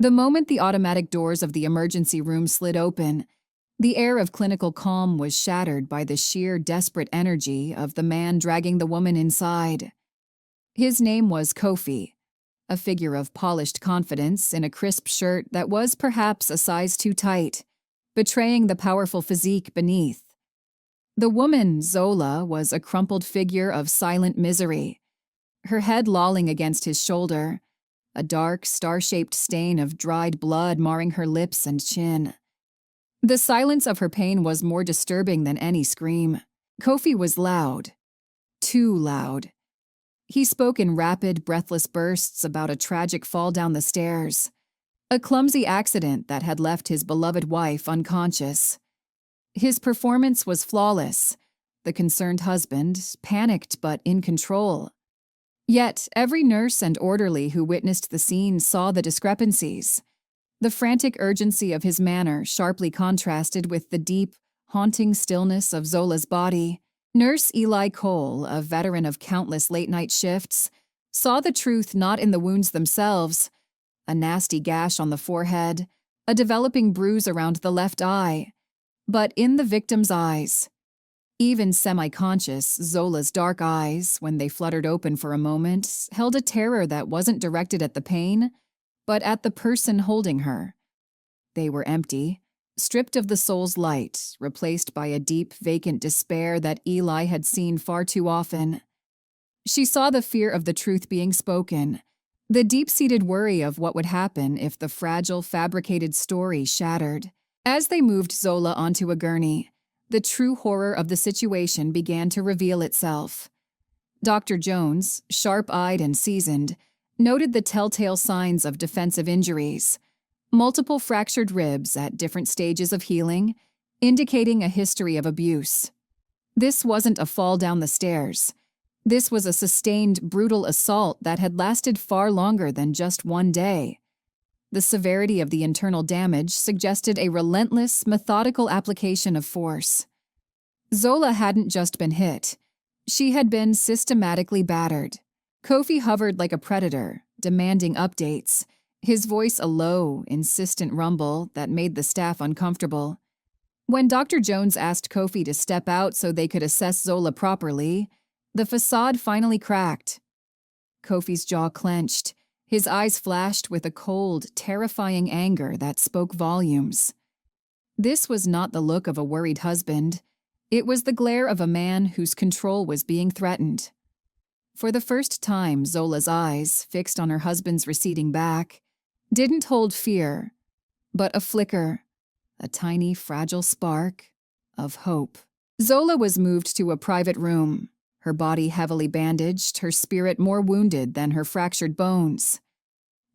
The moment the automatic doors of the emergency room slid open, the air of clinical calm was shattered by the sheer desperate energy of the man dragging the woman inside. His name was Kofi, a figure of polished confidence in a crisp shirt that was perhaps a size too tight, betraying the powerful physique beneath. The woman, Zola, was a crumpled figure of silent misery, her head lolling against his shoulder, a dark, star-shaped stain of dried blood marring her lips and chin. The silence of her pain was more disturbing than any scream. Kofi was loud. Too loud. He spoke in rapid, breathless bursts about a tragic fall down the stairs, a clumsy accident that had left his beloved wife unconscious. His performance was flawless, the concerned husband, panicked but in control. Yet every nurse and orderly who witnessed the scene saw the discrepancies. The frantic urgency of his manner sharply contrasted with the deep, haunting stillness of Zola's body. Nurse Eli Cole, a veteran of countless late-night shifts, saw the truth not in the wounds themselves, a nasty gash on the forehead, a developing bruise around the left eye, but in the victim's eyes. Even semi-conscious, Zola's dark eyes, when they fluttered open for a moment, held a terror that wasn't directed at the pain, but at the person holding her. They were empty, stripped of the soul's light, replaced by a deep, vacant despair that Eli had seen far too often. She saw the fear of the truth being spoken, the deep-seated worry of what would happen if the fragile, fabricated story shattered. As they moved Zola onto a gurney, the true horror of the situation began to reveal itself. Dr. Jones, sharp-eyed and seasoned, noted the telltale signs of defensive injuries, multiple fractured ribs at different stages of healing, indicating a history of abuse. This wasn't a fall down the stairs. This was a sustained, brutal assault that had lasted far longer than just one day. The severity of the internal damage suggested a relentless, methodical application of force. Zola hadn't just been hit. She had been systematically battered. Kofi hovered like a predator, demanding updates, his voice a low, insistent rumble that made the staff uncomfortable. When Dr. Jones asked Kofi to step out so they could assess Zola properly, the facade finally cracked. Kofi's jaw clenched. His eyes flashed with a cold, terrifying anger that spoke volumes. This was not the look of a worried husband. It was the glare of a man whose control was being threatened. For the first time, Zola's eyes, fixed on her husband's receding back, didn't hold fear, but a flicker, a tiny, fragile spark of hope. Zola was moved to a private room, her body heavily bandaged, her spirit more wounded than her fractured bones.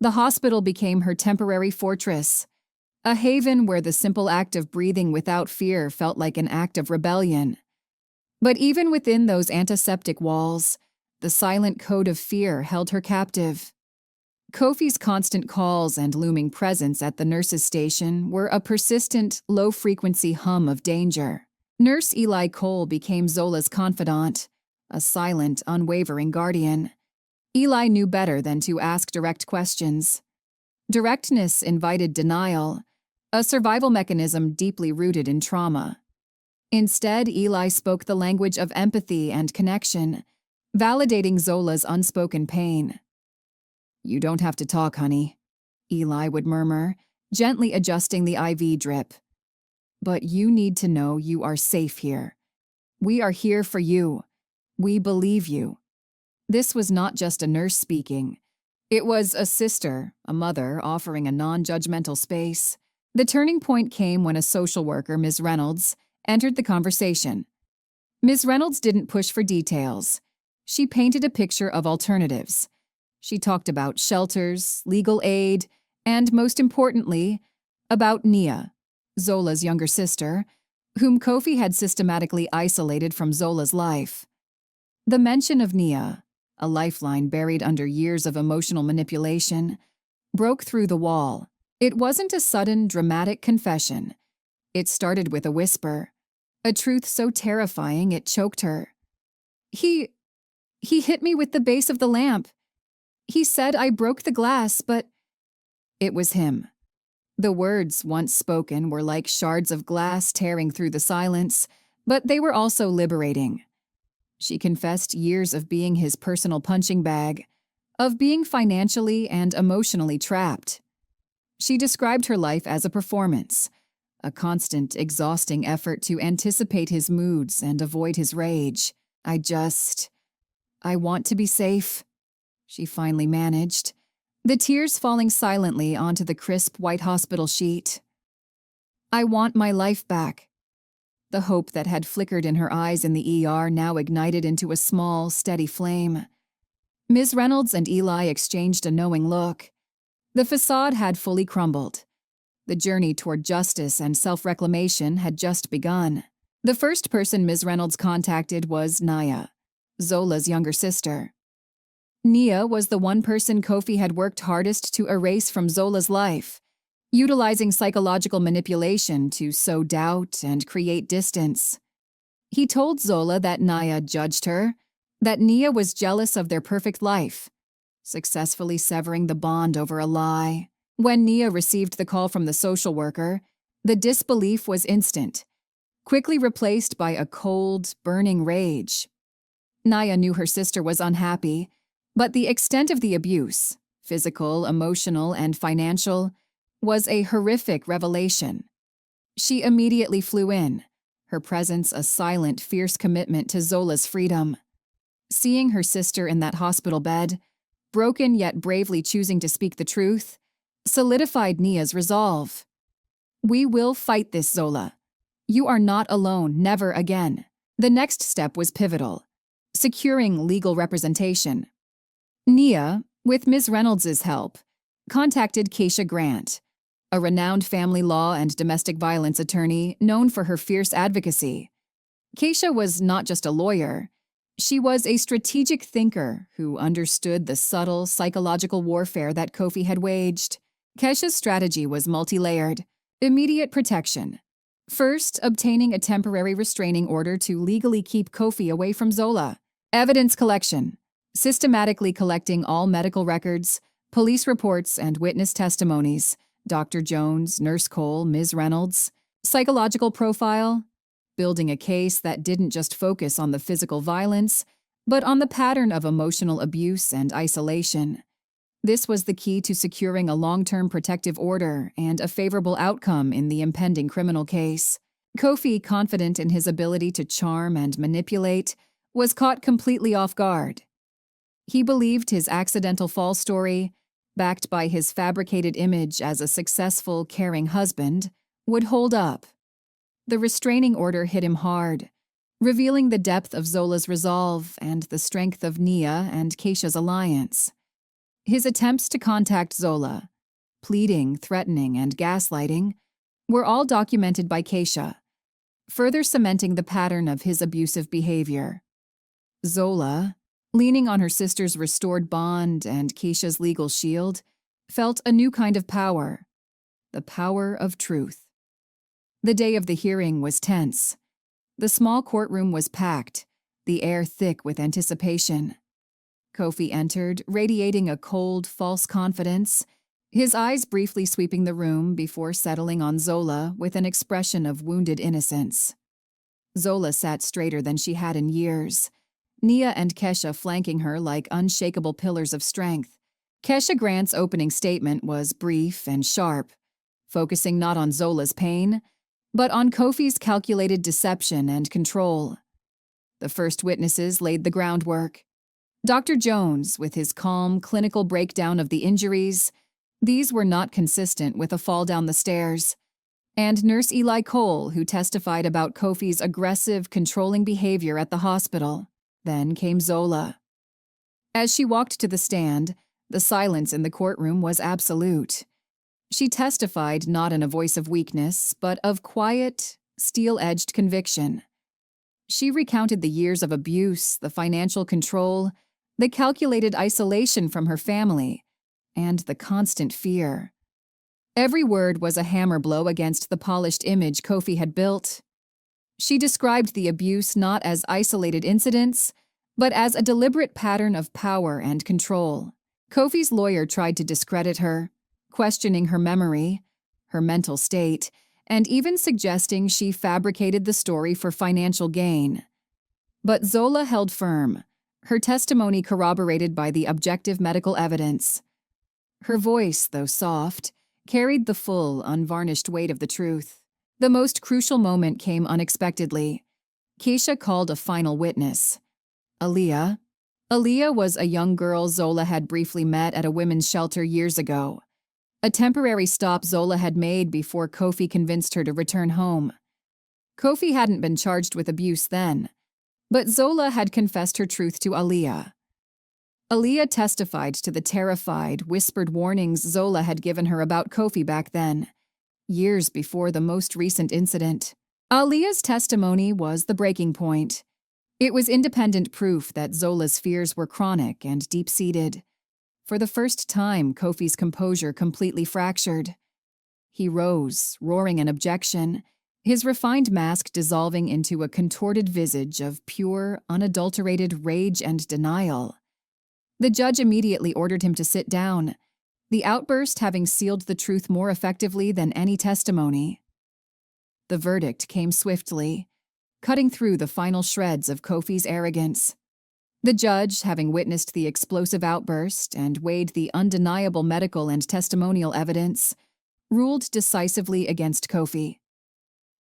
The hospital became her temporary fortress, a haven where the simple act of breathing without fear felt like an act of rebellion. But even within those antiseptic walls, the silent code of fear held her captive. Kofi's constant calls and looming presence at the nurse's station were a persistent, low-frequency hum of danger. Nurse Eli Cole became Zola's confidant, a silent, unwavering guardian. Eli knew better than to ask direct questions. Directness invited denial, a survival mechanism deeply rooted in trauma. Instead, Eli spoke the language of empathy and connection, validating Zola's unspoken pain. "You don't have to talk, honey," Eli would murmur, gently adjusting the IV drip. "But you need to know you are safe here. We are here for you. We believe you." This was not just a nurse speaking. It was a sister, a mother, offering a non-judgmental space. The turning point came when a social worker, Ms. Reynolds, entered the conversation. Ms. Reynolds didn't push for details. She painted a picture of alternatives. She talked about shelters, legal aid, and most importantly, about Nia, Zola's younger sister, whom Kofi had systematically isolated from Zola's life. The mention of Nia, a lifeline buried under years of emotional manipulation, broke through the wall. It wasn't a sudden, dramatic confession. It started with a whisper, a truth so terrifying it choked her. He hit me with the base of the lamp. He said I broke the glass, but It was him. The words once spoken were like shards of glass tearing through the silence, but they were also liberating. She confessed years of being his personal punching bag, of being financially and emotionally trapped. She described her life as a performance, a constant, exhausting effort to anticipate his moods and avoid his rage. I want to be safe, she finally managed, the tears falling silently onto the crisp white hospital sheet. I want my life back. The hope that had flickered in her eyes in the ER now ignited into a small, steady flame. Ms. Reynolds and Eli exchanged a knowing look. The facade had fully crumbled. The journey toward justice and self-reclamation had just begun. The first person Ms. Reynolds contacted was Naya, Zola's younger sister. Nia was the one person Kofi had worked hardest to erase from Zola's life, utilizing psychological manipulation to sow doubt and create distance. He told Zola that Naya judged her, that Nia was jealous of their perfect life, successfully severing the bond over a lie. When Nia received the call from the social worker, the disbelief was instant, quickly replaced by a cold, burning rage. Naya knew her sister was unhappy, but the extent of the abuse, physical, emotional, and financial, was a horrific revelation. She immediately flew in, her presence a silent, fierce commitment to Zola's freedom. Seeing her sister in that hospital bed, broken yet bravely choosing to speak the truth, solidified Nia's resolve. We will fight this, Zola. You are not alone, never again. The next step was pivotal, securing legal representation. Nia, with Ms. Reynolds' help, contacted Keisha Grant, a renowned family law and domestic violence attorney known for her fierce advocacy. Keisha was not just a lawyer. She was a strategic thinker who understood the subtle psychological warfare that Kofi had waged. Keisha's strategy was multi-layered. Immediate protection. First, obtaining a temporary restraining order to legally keep Kofi away from Zola. Evidence collection. Systematically collecting all medical records, police reports, and witness testimonies. Dr. Jones, Nurse Cole, Ms. Reynolds. Psychological profile. Building a case that didn't just focus on the physical violence, but on the pattern of emotional abuse and isolation. This was the key to securing a long-term protective order and a favorable outcome in the impending criminal case. Kofi, confident in his ability to charm and manipulate, was caught completely off guard. He believed his accidental fall story, backed by his fabricated image as a successful, caring husband, would hold up. The restraining order hit him hard, revealing the depth of Zola's resolve and the strength of Nia and Keisha's alliance. His attempts to contact Zola, pleading, threatening, and gaslighting, were all documented by Keisha, further cementing the pattern of his abusive behavior. Zola, leaning on her sister's restored bond and Keisha's legal shield, felt a new kind of power, the power of truth. The day of the hearing was tense. The small courtroom was packed, the air thick with anticipation. Kofi entered, radiating a cold, false confidence, his eyes briefly sweeping the room before settling on Zola with an expression of wounded innocence. Zola sat straighter than she had in years, Nia and Kesha flanking her like unshakable pillars of strength. Kesha Grant's opening statement was brief and sharp, focusing not on Zola's pain, but on Kofi's calculated deception and control. The first witnesses laid the groundwork. Dr. Jones, with his calm, clinical breakdown of the injuries, these were not consistent with a fall down the stairs, and Nurse Eli Cole, who testified about Kofi's aggressive, controlling behavior at the hospital. Then came Zola. As she walked to the stand, the silence in the courtroom was absolute. She testified not in a voice of weakness, but of quiet, steel-edged conviction. She recounted the years of abuse, the financial control, the calculated isolation from her family, and the constant fear. Every word was a hammer blow against the polished image Kofi had built. She described the abuse not as isolated incidents, but as a deliberate pattern of power and control. Kofi's lawyer tried to discredit her, questioning her memory, her mental state, and even suggesting she fabricated the story for financial gain. But Zola held firm, her testimony corroborated by the objective medical evidence. Her voice, though soft, carried the full, unvarnished weight of the truth. The most crucial moment came unexpectedly. Keisha called a final witness. Aaliyah. Aaliyah was a young girl Zola had briefly met at a women's shelter years ago. A temporary stop Zola had made before Kofi convinced her to return home. Kofi hadn't been charged with abuse then, but Zola had confessed her truth to Aaliyah. Aaliyah testified to the terrified, whispered warnings Zola had given her about Kofi back then, years before the most recent incident. Aaliyah's testimony was the breaking point. It was independent proof that Zola's fears were chronic and deep-seated. For the first time, Kofi's composure completely fractured. He rose, roaring an objection, his refined mask dissolving into a contorted visage of pure, unadulterated rage and denial. The judge immediately ordered him to sit down, the outburst having sealed the truth more effectively than any testimony. The verdict came swiftly, cutting through the final shreds of Kofi's arrogance. The judge, having witnessed the explosive outburst and weighed the undeniable medical and testimonial evidence, ruled decisively against Kofi.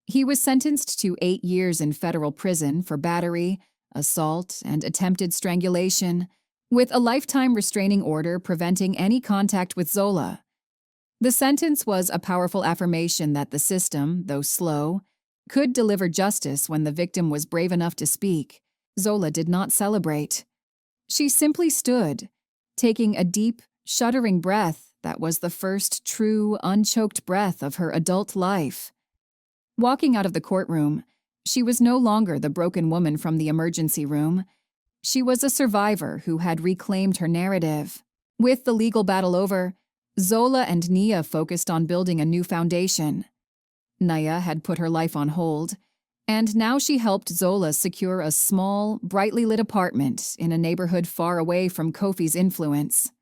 He was sentenced to 8 years in federal prison for battery, assault, and attempted strangulation, with a lifetime restraining order preventing any contact with Zola. The sentence was a powerful affirmation that the system, though slow, could deliver justice when the victim was brave enough to speak. Zola did not celebrate. She simply stood, taking a deep, shuddering breath that was the first true, unchoked breath of her adult life. Walking out of the courtroom, she was no longer the broken woman from the emergency room. She was a survivor who had reclaimed her narrative. With the legal battle over, Zola and Nia focused on building a new foundation. Nia had put her life on hold, and now she helped Zola secure a small, brightly lit apartment in a neighborhood far away from Kofi's influence.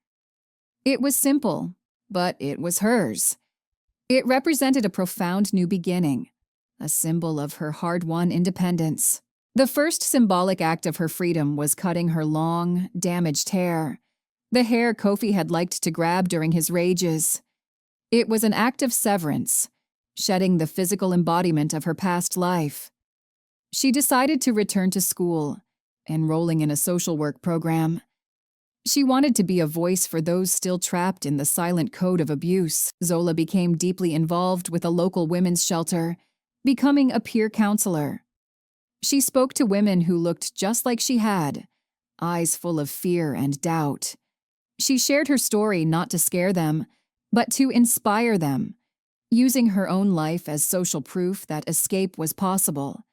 It was simple, but it was hers. It represented a profound new beginning, a symbol of her hard-won independence. The first symbolic act of her freedom was cutting her long, damaged hair, the hair Kofi had liked to grab during his rages. It was an act of severance, shedding the physical embodiment of her past life. She decided to return to school, enrolling in a social work program. She wanted to be a voice for those still trapped in the silent code of abuse. Zola became deeply involved with a local women's shelter, becoming a peer counselor. She spoke to women who looked just like she had, eyes full of fear and doubt. She shared her story not to scare them, but to inspire them, using her own life as social proof that escape was possible.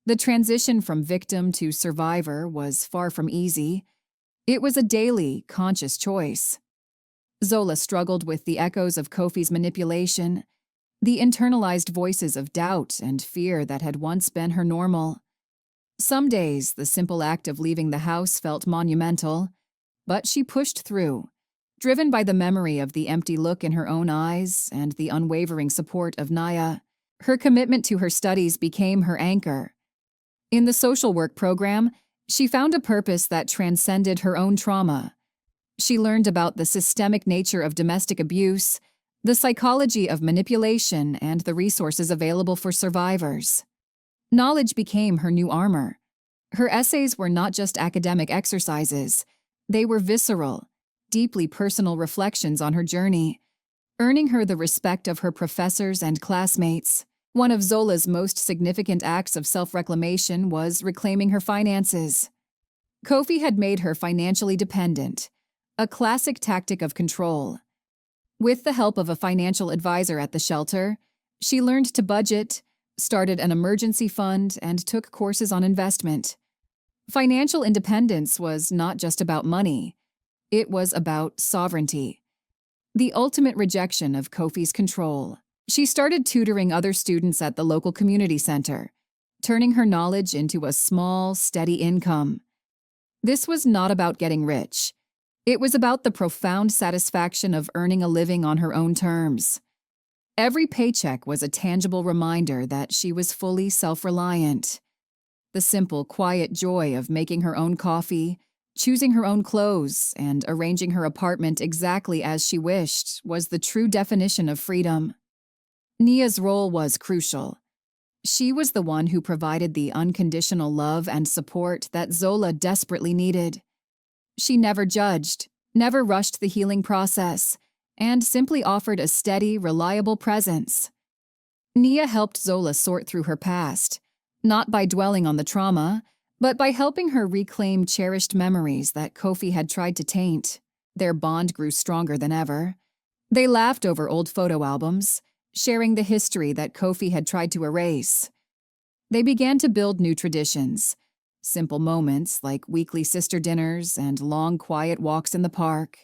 The transition from victim to survivor was far from easy. It was a daily, conscious choice. Zola struggled with the echoes of Kofi's manipulation, the internalized voices of doubt and fear that had once been her normal. Some days, the simple act of leaving the house felt monumental, but she pushed through, driven by the memory of the empty look in her own eyes and the unwavering support of Naya. Her commitment to her studies became her anchor. In the social work program, she found a purpose that transcended her own trauma. She learned about the systemic nature of domestic abuse, the psychology of manipulation, and the resources available for survivors. Knowledge became her new armor. Her essays were not just academic exercises. They were visceral, deeply personal reflections on her journey, earning her the respect of her professors and classmates. One of Zola's most significant acts of self-reclamation was reclaiming her finances. Kofi had made her financially dependent, a classic tactic of control. With the help of a financial advisor at the shelter, she learned to budget, started an emergency fund, and took courses on investment. Financial independence was not just about money. It was about sovereignty, the ultimate rejection of Kofi's control. She started tutoring other students at the local community center, turning her knowledge into a small, steady income. This was not about getting rich. It was about the profound satisfaction of earning a living on her own terms. Every paycheck was a tangible reminder that she was fully self-reliant. The simple, quiet joy of making her own coffee, choosing her own clothes, and arranging her apartment exactly as she wished was the true definition of freedom. Nia's role was crucial. She was the one who provided the unconditional love and support that Zola desperately needed. She never judged, never rushed the healing process, and simply offered a steady, reliable presence. Nia helped Zola sort through her past, not by dwelling on the trauma, but by helping her reclaim cherished memories that Kofi had tried to taint. Their bond grew stronger than ever. They laughed over old photo albums, sharing the history that Kofi had tried to erase. They began to build new traditions, simple moments like weekly sister dinners and long, quiet walks in the park.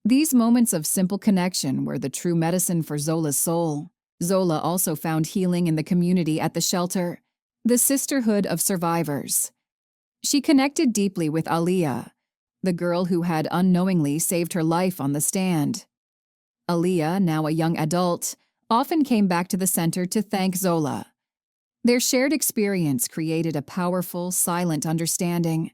These moments of simple connection were the true medicine for Zola's soul. Zola also found healing in the community at the shelter, the sisterhood of survivors. She connected deeply with Aliyah, the girl who had unknowingly saved her life on the stand. Aliyah, now a young adult, often came back to the center to thank Zola. Their shared experience created a powerful, silent understanding,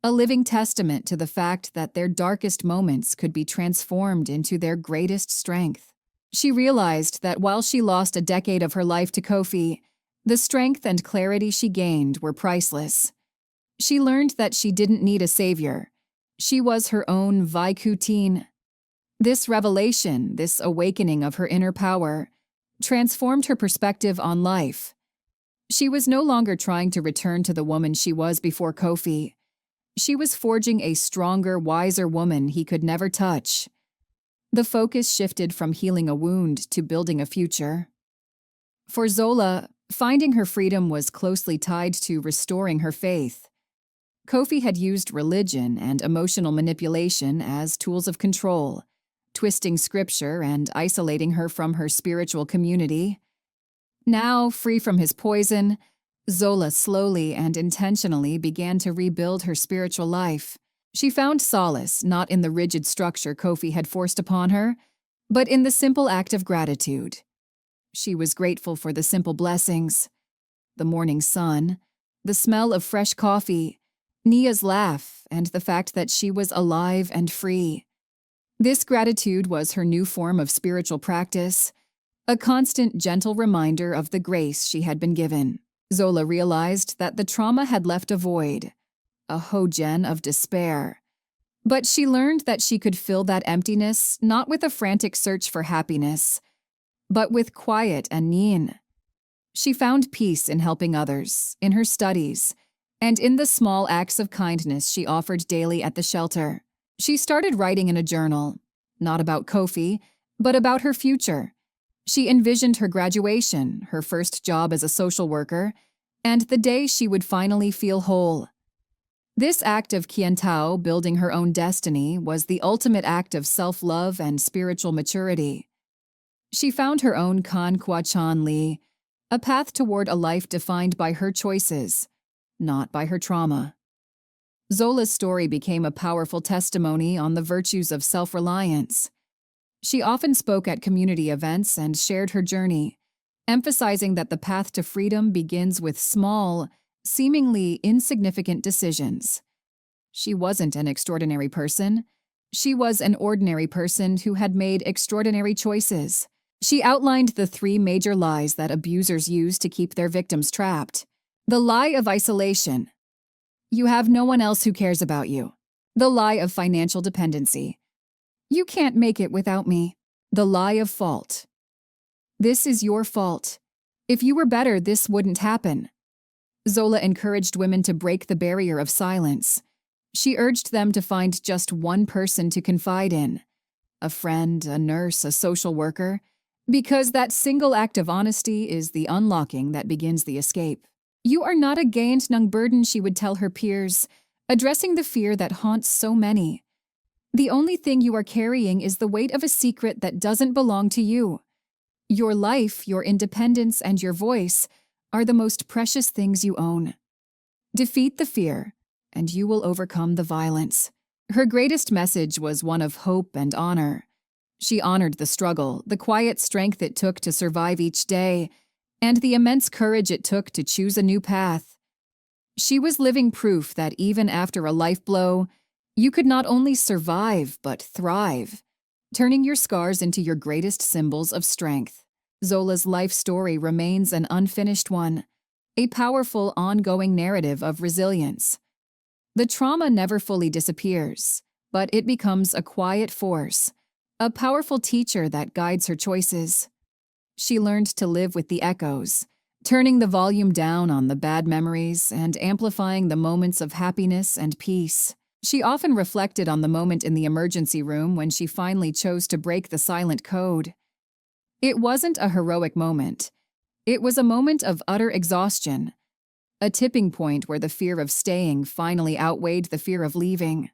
a living testament to the fact that their darkest moments could be transformed into their greatest strength. She realized that while she lost a decade of her life to Kofi, the strength and clarity she gained were priceless. She learned that she didn't need a savior. She was her own Vaikutine. This revelation, this awakening of her inner power, transformed her perspective on life. She was no longer trying to return to the woman she was before Kofi. She was forging a stronger, wiser woman he could never touch. The focus shifted from healing a wound to building a future. For Zola, finding her freedom was closely tied to restoring her faith. Kofi had used religion and emotional manipulation as tools of control, twisting scripture and isolating her from her spiritual community. Now, free from his poison, Zola slowly and intentionally began to rebuild her spiritual life. She found solace not in the rigid structure Kofi had forced upon her, but in the simple act of gratitude. She was grateful for the simple blessings: the morning sun, the smell of fresh coffee, Nia's laugh, and the fact that she was alive and free. This gratitude was her new form of spiritual practice, a constant, gentle reminder of the grace she had been given. Zola realized that the trauma had left a void, a hojen of despair. But she learned that she could fill that emptiness not with a frantic search for happiness, but with quiet and nin. She found peace in helping others, in her studies, and in the small acts of kindness she offered daily at the shelter. She started writing in a journal, not about Kofi, but about her future. She envisioned her graduation, her first job as a social worker, and the day she would finally feel whole. This act of Qiantao, building her own destiny, was the ultimate act of self-love and spiritual maturity. She found her own Kan Kwachan Li, a path toward a life defined by her choices, not by her trauma. Zola's story became a powerful testimony on the virtues of self-reliance. She often spoke at community events and shared her journey, emphasizing that the path to freedom begins with small, seemingly insignificant decisions. She wasn't an extraordinary person. She was an ordinary person who had made extraordinary choices. She outlined the 3 major lies that abusers use to keep their victims trapped. The lie of isolation. You have no one else who cares about you. The lie of financial dependency. You can't make it without me. The lie of fault. This is your fault. If you were better, this wouldn't happen. Zola encouraged women to break the barrier of silence. She urged them to find just one person to confide in, a friend, a nurse, a social worker, because that single act of honesty is the unlocking that begins the escape. You are not a gained nung burden, she would tell her peers, addressing the fear that haunts so many. The only thing you are carrying is the weight of a secret that doesn't belong to you. Your life, your independence, and your voice are the most precious things you own. Defeat the fear, and you will overcome the violence. Her greatest message was one of hope and honor. She honored the struggle, the quiet strength it took to survive each day, and the immense courage it took to choose a new path. She was living proof that even after a life blow, you could not only survive but thrive, turning your scars into your greatest symbols of strength. Zola's life story remains an unfinished one, a powerful ongoing narrative of resilience. The trauma never fully disappears, but it becomes a quiet force, a powerful teacher that guides her choices. She learned to live with the echoes, turning the volume down on the bad memories and amplifying the moments of happiness and peace. She often reflected on the moment in the emergency room when she finally chose to break the silent code. It wasn't a heroic moment. It was a moment of utter exhaustion, a tipping point where the fear of staying finally outweighed the fear of leaving.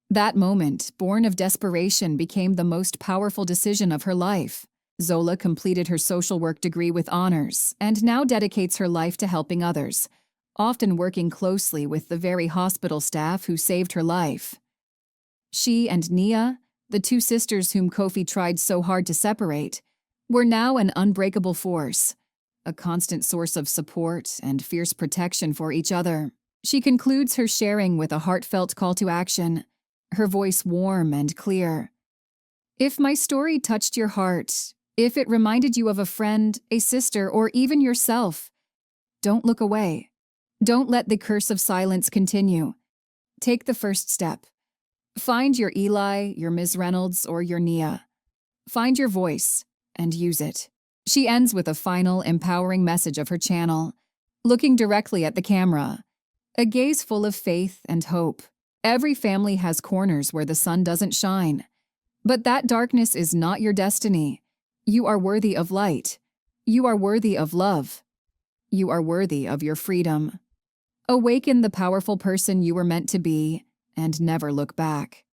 That moment, born of desperation, became the most powerful decision of her life. Zola completed her social work degree with honors and now dedicates her life to helping others, often working closely with the very hospital staff who saved her life. She and Nia, the two sisters whom Kofi tried so hard to separate, were now an unbreakable force, a constant source of support and fierce protection for each other. She concludes her sharing with a heartfelt call to action, her voice warm and clear. If my story touched your heart, if it reminded you of a friend, a sister, or even yourself, don't look away. Don't let the curse of silence continue. Take the first step. Find your Eli, your Ms. Reynolds, or your Nia. Find your voice and use it. She ends with a final, empowering message of her channel, looking directly at the camera, a gaze full of faith and hope. Every family has corners where the sun doesn't shine, but that darkness is not your destiny. You are worthy of light. You are worthy of love. You are worthy of your freedom. Awaken the powerful person you were meant to be and never look back.